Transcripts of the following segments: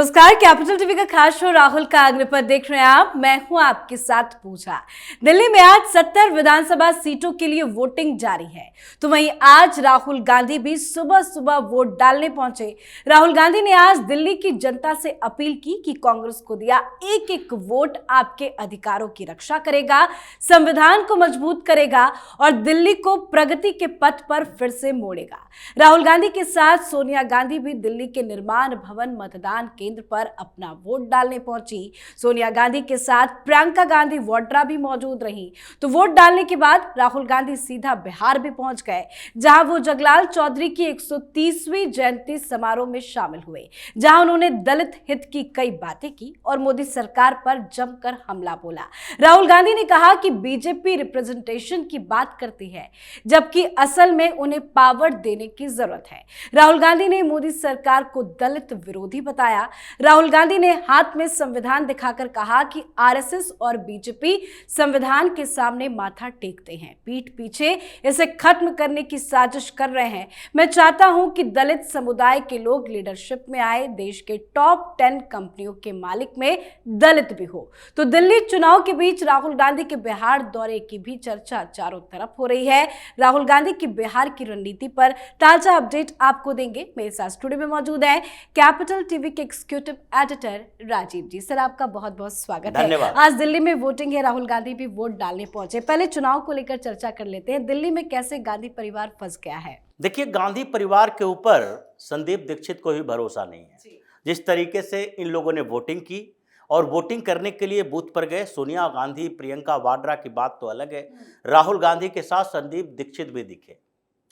नमस्कार, capital TV का खास शो राहुल का अग्निपथ देख रहे हैं आप। मैं हूं आपके साथ पूजा। दिल्ली में आज 70 विधानसभा सीटों के लिए वोटिंग जारी है, तो वहीं आज राहुल गांधी भी सुबह सुबह वोट डालने पहुंचे। राहुल गांधी ने आज दिल्ली की जनता से अपील की कि कांग्रेस को दिया एक एक वोट आपके अधिकारों की रक्षा करेगा, संविधान को मजबूत करेगा और दिल्ली को प्रगति के पथ पर फिर से मोड़ेगा। राहुल गांधी के साथ सोनिया गांधी भी दिल्ली के निर्माण भवन मतदान केंद्र पर अपना वोट डालने पहुंची। सोनिया गांधी के साथ प्रियंका गांधी वाड्रा भी मौजूद रही। तो वोट डालने के बाद राहुल गांधी सीधा बिहार भी पहुंच गए, जहां वो जगलाल चौधरी की 130वीं जयंती समारोह में शामिल हुए, जहां उन्होंने दलित हित की कई बातें की और मोदी सरकार पर जमकर हमला बोला। राहुल गांधी ने कहा कि बीजेपी रिप्रेजेंटेशन की बात करती है, जबकि असल में उन्हें पावर देने की जरूरत है। राहुल गांधी ने मोदी सरकार को दलित विरोधी बताया। राहुल गांधी ने हाथ में संविधान दिखाकर कहा कि आरएसएस और बीजेपी संविधान के सामने माथा टेकते हैं, पीठ पीछे इसे खत्म करने की साजिश कर रहे हैं। मैं चाहता हूं कि दलित समुदाय के लोग लीडरशिप में आए, देश के टॉप 10 कंपनियों के मालिक में दलित भी हो। तो दिल्ली चुनाव के बीच राहुल गांधी के बिहार दौरे की भी चर्चा चारों तरफ हो रही है। राहुल गांधी की बिहार की रणनीति पर ताजा अपडेट आपको देंगे। मेरे साथ स्टूडियो में मौजूद है कैपिटल टीवी के एग्जीक्यूटिव एडिटर राजीव जी। सर, आपका बहुत बहुत स्वागत है। आज दिल्ली में वोटिंग है, राहुल गांधी भी वोट डालने पहुंचे। पहले चुनाव को लेकर चर्चा कर लेते हैं। दिल्ली में कैसे गांधी परिवार फंस गया है? देखिए, गांधी परिवार के ऊपर संदीप दीक्षित को भी भरोसा नहीं है। जिस तरीके से इन लोगों ने वोटिंग की और वोटिंग करने के लिए बूथ पर गए, सोनिया गांधी प्रियंका वाड्रा की बात तो अलग है, राहुल गांधी के साथ संदीप दीक्षित भी दिखे।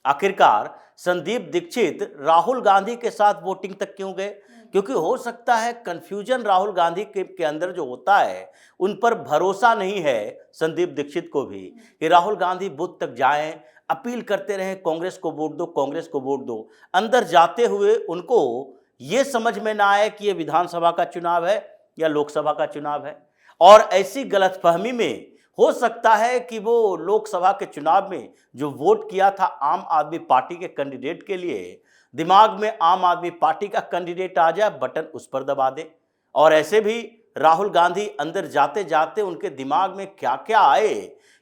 आखिरकार संदीप दीक्षित राहुल गांधी के साथ वोटिंग तक क्यों गए? क्योंकि हो सकता है कंफ्यूजन राहुल गांधी के अंदर जो होता है, उन पर भरोसा नहीं है संदीप दीक्षित को भी कि राहुल गांधी बूथ तक जाएं, अपील करते रहें कांग्रेस को वोट दो, कांग्रेस को वोट दो। अंदर जाते हुए उनको ये समझ में ना आए कि ये विधानसभा का चुनाव है या लोकसभा का चुनाव है, और ऐसी गलतफहमी में हो सकता है कि वो लोकसभा के चुनाव में जो वोट किया था आम आदमी पार्टी के कैंडिडेट के लिए, दिमाग में आम आदमी पार्टी का कैंडिडेट आ जाए, बटन उस पर दबा दे। और ऐसे भी राहुल गांधी अंदर जाते जाते उनके दिमाग में क्या क्या आए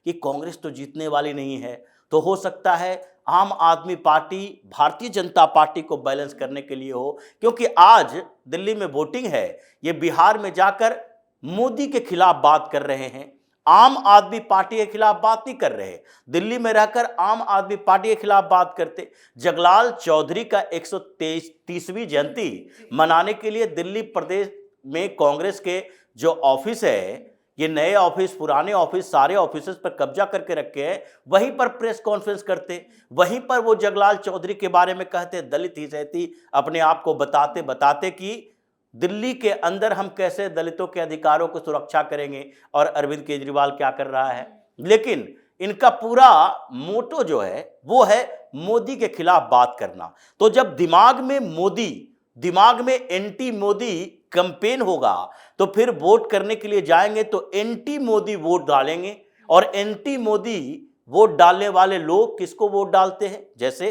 कि कांग्रेस तो जीतने वाली नहीं है, तो हो सकता है आम आदमी पार्टी भारतीय जनता पार्टी को बैलेंस करने के लिए हो। क्योंकि आज दिल्ली में वोटिंग है, ये बिहार में जाकर मोदी के खिलाफ बात कर रहे हैं, आम आदमी पार्टी के खिलाफ बात नहीं कर रहे। दिल्ली में रहकर आम आदमी पार्टी के खिलाफ बात करते। जगलाल चौधरी का 130वीं जयंती मनाने के लिए दिल्ली प्रदेश में कांग्रेस के जो ऑफिस है, ये नए ऑफिस पुराने ऑफिस सारे ऑफिस पर कब्जा करके रखे हैं, वहीं पर प्रेस कॉन्फ्रेंस करते, वहीं पर वो जगलाल चौधरी के बारे में कहते, दलित ही सहती अपने आप को बताते बताते कि दिल्ली के अंदर हम कैसे दलितों के अधिकारों को सुरक्षा करेंगे और अरविंद केजरीवाल क्या कर रहा है। लेकिन इनका पूरा मोटो जो है वो है मोदी के खिलाफ बात करना। तो जब दिमाग में मोदी, दिमाग में एंटी मोदी कैंपेन होगा, तो फिर वोट करने के लिए जाएंगे तो एंटी मोदी वोट डालेंगे। और एंटी मोदी वोट डालने वाले लोग किसको वोट डालते हैं? जैसे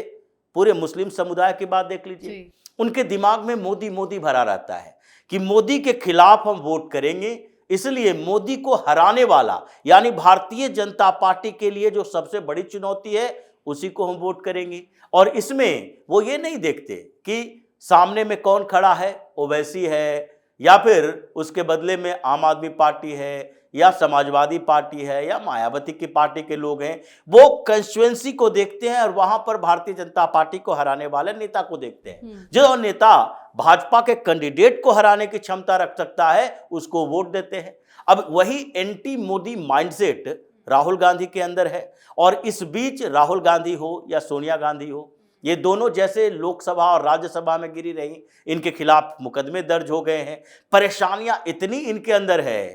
पूरे मुस्लिम समुदाय की बात देख लीजिए, उनके दिमाग में मोदी मोदी भरा रहता है कि मोदी के खिलाफ हम वोट करेंगे, इसलिए मोदी को हराने वाला यानी भारतीय जनता पार्टी के लिए जो सबसे बड़ी चुनौती है उसी को हम वोट करेंगे। और इसमें वो ये नहीं देखते कि सामने में कौन खड़ा है, ओवैसी है या फिर उसके बदले में आम आदमी पार्टी है या समाजवादी पार्टी है या मायावती की पार्टी के लोग हैं। वो कंस्टिट्यूएंसी को देखते हैं और वहां पर भारतीय जनता पार्टी को हराने वाले नेता को देखते हैं। जो नेता भाजपा के कैंडिडेट को हराने की क्षमता रख सकता है उसको वोट देते हैं। अब वही एंटी मोदी माइंडसेट राहुल गांधी के अंदर है। और इस बीच राहुल गांधी हो या सोनिया गांधी हो, ये दोनों जैसे लोकसभा और राज्यसभा में गिरी रही, इनके खिलाफ मुकदमे दर्ज हो गए हैं। परेशानियां इतनी इनके अंदर है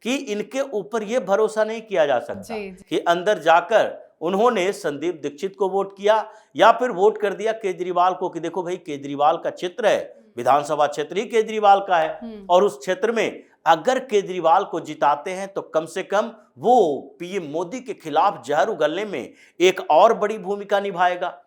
कि इनके ऊपर यह भरोसा नहीं किया जा सकता कि अंदर जाकर उन्होंने संदीप दीक्षित को वोट किया या फिर वोट कर दिया केजरीवाल को कि देखो भाई, केजरीवाल का क्षेत्र है, विधानसभा क्षेत्र ही केजरीवाल का है, और उस क्षेत्र में अगर केजरीवाल को जिताते हैं तो कम से कम वो पीएम मोदी के खिलाफ जहर उगलने में एक और बड़ी भूमिका निभाएगा।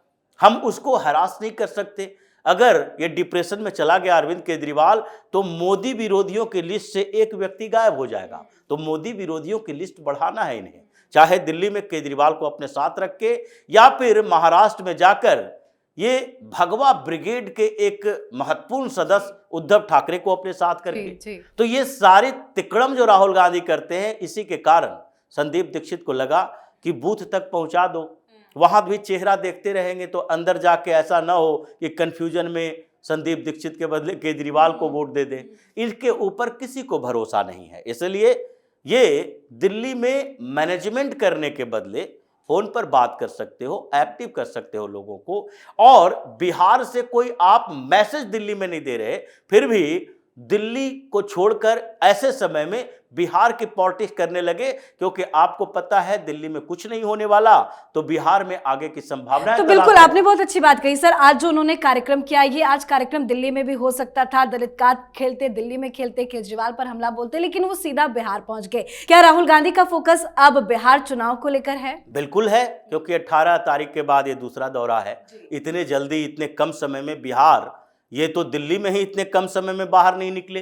हम उसको हरास नहीं कर सकते। अगर ये डिप्रेशन में चला गया अरविंद केजरीवाल, तो मोदी विरोधियों की लिस्ट से एक व्यक्ति गायब हो जाएगा। तो मोदी विरोधियों की लिस्ट बढ़ाना है इन्हें, चाहे दिल्ली में केजरीवाल को अपने साथ रख के या फिर महाराष्ट्र में जाकर ये भगवा ब्रिगेड के एक महत्वपूर्ण सदस्य उद्धव ठाकरे को अपने साथ करके। तो ये सारे तिकड़म जो राहुल गांधी करते हैं, इसी के कारण संदीप दीक्षित को लगा कि बूथ तक पहुंचा दो, वहां भी चेहरा देखते रहेंगे तो अंदर जाके ऐसा ना हो कि कंफ्यूजन में संदीप दीक्षित के बदले केजरीवाल को वोट दे दें। इनके ऊपर किसी को भरोसा नहीं है, इसलिए ये दिल्ली में मैनेजमेंट करने के बदले फोन पर बात कर सकते हो, एक्टिव कर सकते हो लोगों को, और बिहार से कोई आप मैसेज दिल्ली में नहीं दे रहे, फिर भी दिल्ली को छोड़कर ऐसे समय में बिहार की पॉलिटिक्स करने लगे, क्योंकि आपको पता है दिल्ली में कुछ नहीं होने वाला, तो बिहार में आगे की संभावना है। तो बिल्कुल आपने बहुत अच्छी बात कही सर। आज जो उन्होंने कार्यक्रम किया, ये आज कार्यक्रम दिल्ली में भी हो सकता था, दलित कार्ड खेलते, दिल्ली में खेलते, केजरीवाल पर हमला बोलते, लेकिन वो सीधा बिहार पहुंच गए। क्या राहुल गांधी का फोकस अब बिहार चुनाव को लेकर है? बिल्कुल है, क्योंकि 18 तारीख के बाद ये दूसरा दौरा है। इतने जल्दी, इतने कम समय में बिहार, ये तो दिल्ली में ही इतने कम समय में बाहर नहीं निकले,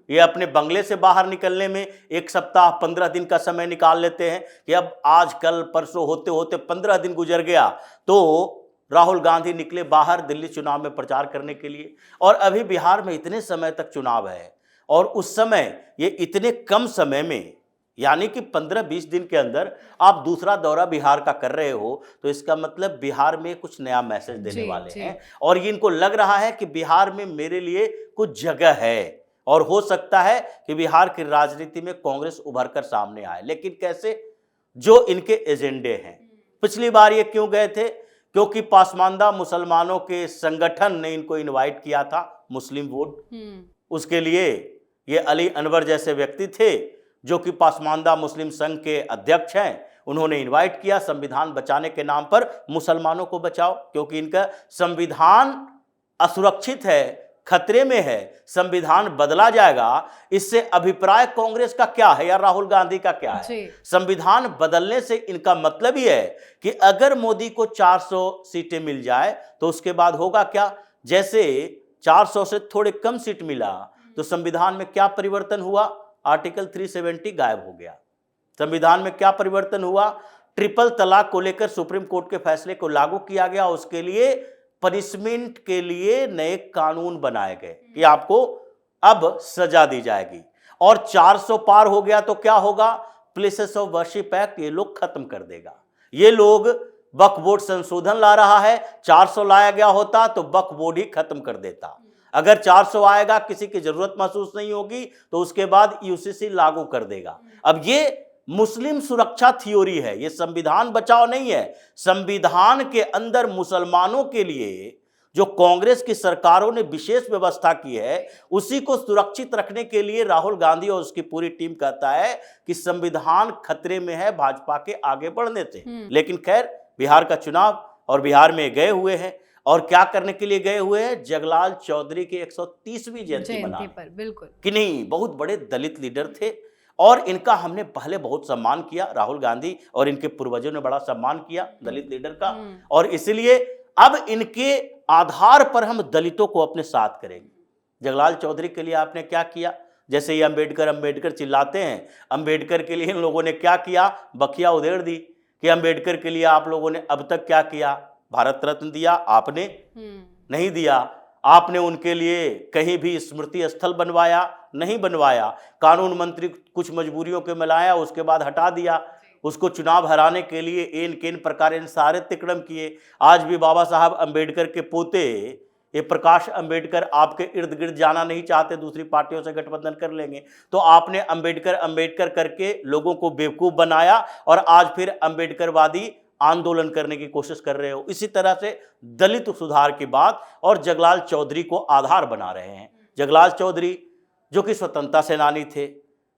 ये अपने बंगले से बाहर निकलने में 1 सप्ताह 15 दिन का समय निकाल लेते हैं कि अब आज कल परसों होते होते 15 दिन गुजर गया, तो राहुल गांधी निकले बाहर दिल्ली चुनाव में प्रचार करने के लिए। और अभी बिहार में इतने समय तक चुनाव है, और उस समय ये इतने कम समय में, यानी कि 15-20 दिन के अंदर आप दूसरा दौरा बिहार का कर रहे हो, तो इसका मतलब बिहार में कुछ नया मैसेज देने वाले हैं, और ये इनको लग रहा है कि बिहार में मेरे लिए कुछ जगह है, और हो सकता है कि बिहार की राजनीति में कांग्रेस उभर कर सामने आए। लेकिन कैसे? जो इनके एजेंडे हैं। पिछली बार ये क्यों गए थे? क्योंकि पासमानदा मुसलमानों के संगठन ने इनको इनवाइट किया था, मुस्लिम वोट, उसके लिए ये अली अनवर जैसे व्यक्ति थे जो कि पासमानदा मुस्लिम संघ के अध्यक्ष हैं, उन्होंने इनवाइट किया, संविधान बचाने के नाम पर मुसलमानों को बचाओ, क्योंकि इनका संविधान असुरक्षित है, खतरे में है, संविधान बदला जाएगा। इससे अभिप्राय कांग्रेस का क्या है या राहुल गांधी का क्या है? संविधान बदलने से इनका मतलब ही है कि अगर मोदी को 400 सीटें मिल जाए तो उसके बाद होगा क्या? जैसे 400 से थोड़े कम सीट मिला तो संविधान में क्या परिवर्तन हुआ? आर्टिकल 370 गायब हो गया। संविधान में क्या परिवर्तन हुआ? ट्रिपल तलाक को लेकर सुप्रीम कोर्ट के फैसले को लागू किया गया, उसके लिए पनिशमेंट के लिए नए कानून बनाए गए कि आपको अब सजा दी जाएगी। और 400 पार हो गया तो क्या होगा? प्लेसेस ऑफ वर्शिप एक्ट ये लोग खत्म कर देगा। ये लोग वक्फ बोर्ड संशोधन ला रहा है, 400 लाया गया होता तो वक्फ बोर्ड ही खत्म कर देता। अगर 400 आएगा, किसी की जरूरत महसूस नहीं होगी, तो उसके बाद यूसीसी लागू कर देगा। अब ये मुस्लिम सुरक्षा थ्योरी है, ये संविधान बचाओ नहीं है। संविधान के अंदर मुसलमानों के लिए जो कांग्रेस की सरकारों ने विशेष व्यवस्था की है, उसी को सुरक्षित रखने के लिए राहुल गांधी और उसकी पूरी टीम कहता है कि संविधान खतरे में है भाजपा के आगे बढ़ने से। लेकिन खैर, बिहार का चुनाव, और बिहार में गए हुए हैं, और क्या करने के लिए गए हुए हैं? जगलाल चौधरी की 130वीं जयंती मनाने पर। बिल्कुल कि नहीं, बहुत बड़े दलित लीडर थे, और इनका हमने पहले बहुत सम्मान किया, राहुल गांधी और इनके पूर्वजों ने बड़ा सम्मान किया दलित लीडर का, और इसलिए अब इनके आधार पर हम दलितों को अपने साथ करेंगे। जगलाल चौधरी के लिए आपने क्या किया? जैसे ये अंबेडकर अंबेडकर चिल्लाते हैं, अंबेडकर के लिए इन लोगों ने क्या किया? बखिया उधेड़ दी कि अंबेडकर के लिए आप लोगों ने अब तक क्या किया? भारत रत्न दिया आपने? नहीं दिया। आपने उनके लिए कहीं भी स्मृति स्थल बनवाया? नहीं बनवाया। कानून मंत्री कुछ मजबूरियों के में लाया, उसके बाद हटा दिया। उसको चुनाव हराने के लिए एन केन प्रकार इन सारे तिकड़म किए। आज भी बाबा साहब अंबेडकर के पोते ये प्रकाश अंबेडकर आपके इर्द गिर्द जाना नहीं चाहते, दूसरी पार्टियों से गठबंधन कर लेंगे, तो आपने अंबेडकर अंबेडकर करके लोगों को बेवकूफ़ बनाया, और आज फिर अंबेडकरवादी आंदोलन करने की कोशिश कर रहे हो। इसी तरह से दलित सुधार की बात और जगलाल चौधरी को आधार बना रहे हैं। जगलाल चौधरी जो कि स्वतंत्रता सेनानी थे,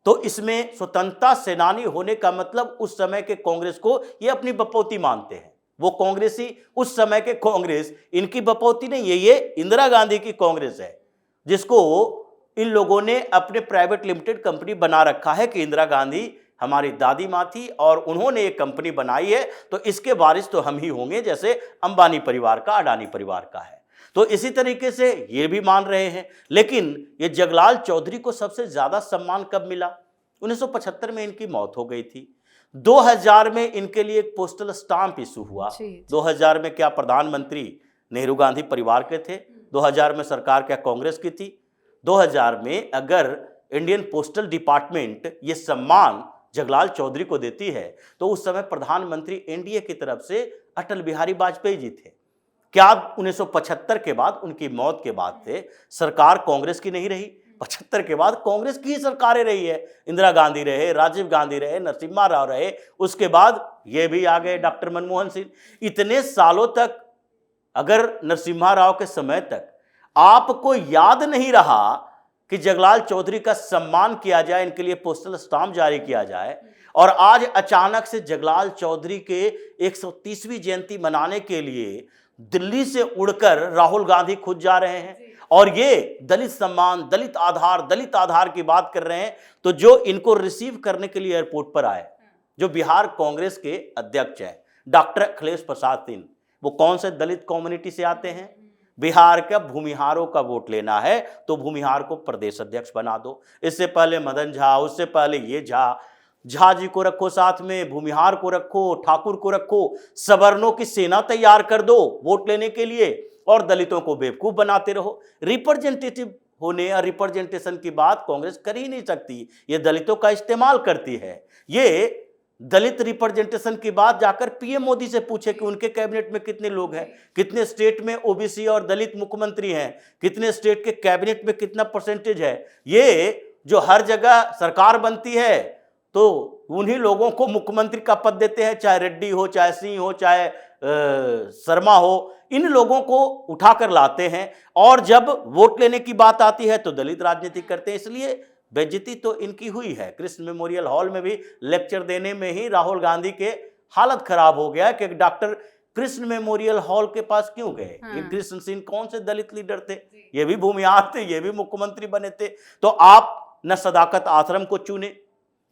तो इसमें स्वतंत्रता सेनानी होने का मतलब उस समय के कांग्रेस को ये अपनी बपौती मानते हैं। वो कांग्रेसी, उस समय के कांग्रेस इनकी बपौती नहीं है, ये इंदिरा गांधी की कांग्रेस है, जिसको इन लोगों ने अपने प्राइवेट लिमिटेड कंपनी बना रखा है कि इंदिरा गांधी हमारी दादी माँ थी और उन्होंने एक कंपनी बनाई है, तो इसके वारिस तो हम ही होंगे, जैसे अंबानी परिवार का, अडानी परिवार का है। तो इसी तरीके से ये भी मान रहे हैं। लेकिन ये जगलाल चौधरी को सबसे ज्यादा सम्मान कब मिला? 1975 में इनकी मौत हो गई थी। 2000 में इनके लिए एक पोस्टल स्टाम्प इशू हुआ। 2000 में क्या प्रधानमंत्री नेहरू गांधी परिवार के थे? 2000 में सरकार क्या कांग्रेस की थी? 2000 में अगर इंडियन पोस्टल डिपार्टमेंट ये सम्मान जगलाल चौधरी को देती है तो उस समय प्रधानमंत्री एनडीए की तरफ से अटल बिहारी वाजपेयी जी थे। क्या 1975 के बाद, उनकी मौत के बाद से सरकार कांग्रेस की नहीं रही? 75 के बाद कांग्रेस की ही सरकारें रही है। इंदिरा गांधी रहे, राजीव गांधी रहे, नरसिम्हा राव रहे, उसके बाद ये भी आ गए डॉक्टर मनमोहन सिंह। इतने सालों तक अगर नरसिम्हा राव के समय तक आपको याद नहीं रहा कि जगलाल चौधरी का सम्मान किया जाए, इनके लिए पोस्टल स्टाम्प जारी किया जाए, और आज अचानक से जगलाल चौधरी के 130वीं जयंती मनाने के लिए दिल्ली से उड़कर राहुल गांधी खुद जा रहे हैं और ये दलित सम्मान, दलित आधार की बात कर रहे हैं। तो जो इनको रिसीव करने के लिए एयरपोर्ट पर आए, जो बिहार कांग्रेस के अध्यक्ष हैं डॉक्टर अखिलेश प्रसाद सिंह, वो कौन से दलित कम्युनिटी से आते हैं? बिहार का भूमिहारों का वोट लेना है तो भूमिहार को प्रदेश अध्यक्ष बना दो। इससे पहले मदन झा, उससे पहले ये झा जी को रखो साथ में, भूमिहार को रखो, ठाकुर को रखो, सवर्णों की सेना तैयार कर दो वोट लेने के लिए और दलितों को बेवकूफ बनाते रहो। रिप्रेजेंटेटिव होने और रिप्रेजेंटेशन की बात कांग्रेस कर ही नहीं सकती, ये दलितों का इस्तेमाल करती है। ये दलित रिप्रेजेंटेशन की बात जाकर पीएम मोदी से पूछे कि उनके कैबिनेट में कितने लोग हैं, कितने स्टेट में ओबीसी और दलित मुख्यमंत्री हैं, कितने स्टेट के कैबिनेट में कितना परसेंटेज है। ये जो हर जगह सरकार बनती है तो उन्हीं लोगों को मुख्यमंत्री का पद देते हैं, चाहे रेड्डी हो, चाहे सिंह हो, चाहे शर्मा हो, इन लोगों को उठाकर लाते हैं और जब वोट लेने की बात आती है तो दलित राजनीति करते हैं। इसलिए बेइज्जती तो इनकी हुई है। कृष्ण मेमोरियल हॉल में भी लेक्चर देने में ही राहुल गांधी के हालत खराब हो गया कि डॉक्टर कृष्ण मेमोरियल हॉल के पास क्यों गए? ये कृष्ण सिंह कौन से दलित लीडर थे? ये भी भूमिहार थे, ये भी मुख्यमंत्री बने थे। तो आप न सदाकत आश्रम को चुने,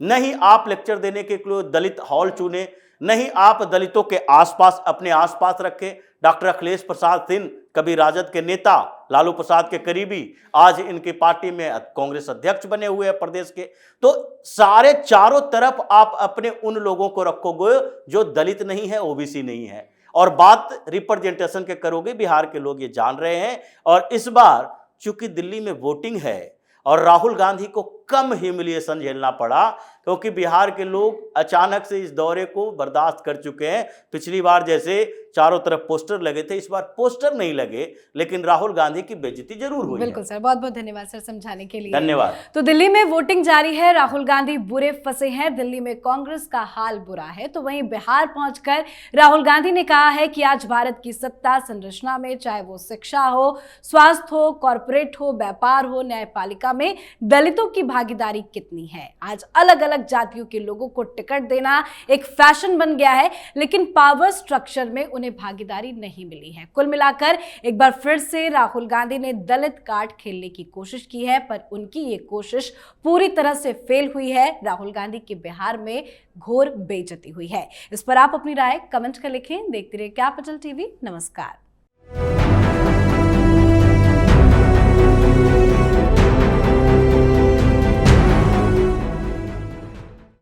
नहीं आप लेक्चर देने के लिए दलित हॉल चुने, नहीं आप दलितों के आसपास अपने आसपास रखे। डॉक्टर अखिलेश प्रसाद सिंह कभी राजद के नेता, लालू प्रसाद के करीबी, आज इनकी पार्टी में कांग्रेस अध्यक्ष बने हुए हैं प्रदेश के। तो सारे चारों तरफ आप अपने उन लोगों को रखोगे जो दलित नहीं है, ओबीसी नहीं है, और बात रिप्रेजेंटेशन के करोगे। बिहार के लोग ये जान रहे हैं और इस बार चूंकि दिल्ली में वोटिंग है और राहुल गांधी को कम ह्यूमिलिएशन झेलना पड़ा क्योंकि बिहार के लोग अचानक से इस दौरे को बर्दाश्त कर चुके हैं। पिछली बार जैसे चारों तरफ पोस्टर लगे थे, इस बार पोस्टर नहीं लगे, लेकिन राहुल गांधी की बेइज्जती जरूर हुई। बिल्कुल सर, बहुत बहुत धन्यवाद सर समझाने के लिए। धन्यवाद। तो दिल्ली में वोटिंग जारी है, राहुल गांधी बुरे फंसे हैं, दिल्ली में कांग्रेस का हाल बुरा है। तो वहीं बिहार पहुंचकर राहुल गांधी ने कहा है कि आज भारत की सत्ता संरचना में, चाहे वो शिक्षा हो, स्वास्थ्य हो, कॉर्पोरेट हो, व्यापार हो, न्यायपालिका में दलितों की भागीदारी कितनी है। आज अलग अलग जातियों के लोगों को टिकट देना एक फैशन बन गया है, लेकिन पावर स्ट्रक्चर में उन्हें भागीदारी नहीं मिली है। कुल मिलाकर एक बार फिर से राहुल गांधी ने दलित कार्ड खेलने की कोशिश की है, पर उनकी ये कोशिश पूरी तरह से फेल हुई है। राहुल गांधी की बिहार में घोर बेइज्जती हुई है। इस पर आप अपनी राय कमेंट कर लिखें। देखते रहिए कैपिटल टीवी। नमस्कार।